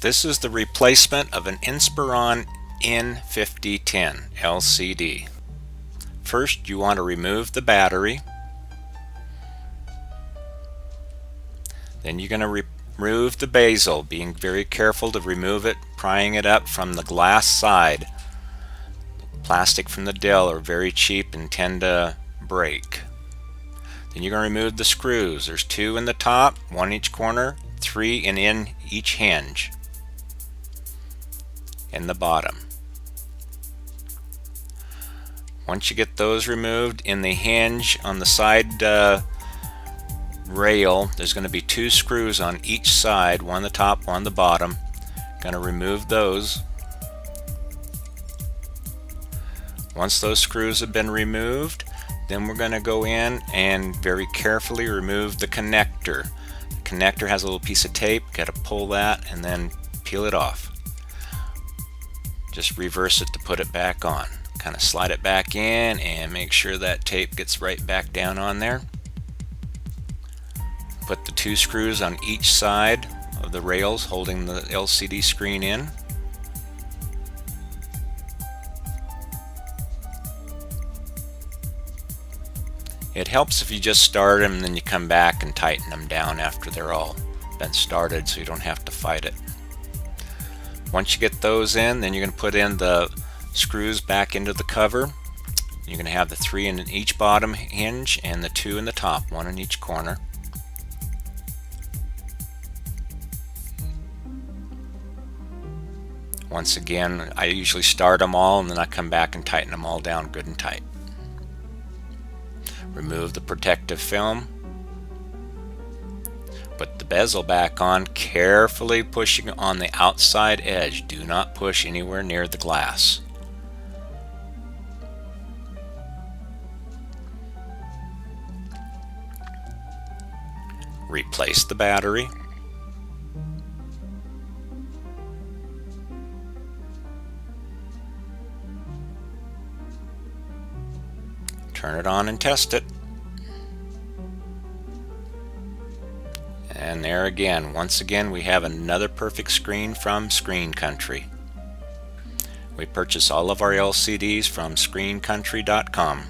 This is the replacement of an Inspiron N5010 LCD. First, you want to remove the battery. Then you're going to remove the bezel, being very careful to remove it, prying it up from the glass side. Plastic from the Dell are very cheap and tend to break. Then you're going to remove the screws. There's 2 in the top, 1 each corner, 3 in each hinge in the bottom. Once you get those removed, in the hinge on the side rail, there's going to be 2 screws on each side, one on the top, one on the bottom. Going to remove those. Once those screws have been removed, then we're going to go in and very carefully remove the connector. The connector has a little piece of tape, got to pull that and then peel it off. Just reverse it to put it back on. Kind of slide it back in and make sure that tape gets right back down on there. Put the 2 screws on each side of the rails holding the LCD screen in. It helps if you just start them and then you come back and tighten them down after they're all been started, so you don't have to fight it. Once you get those in, then you're going to put in the screws back into the cover. You're going to have the 3 in each bottom hinge and the 2 in the top, 1 in each corner. Once again, I usually start them all and then I come back and tighten them all down good and tight. Remove the protective film. Put the bezel back on, carefully pushing on the outside edge. Do not push anywhere near the glass. Replace the battery. Turn it on and test it. And there again, once again, we have another perfect screen from Screen Country. We purchase all of our LCDs from screencountry.com.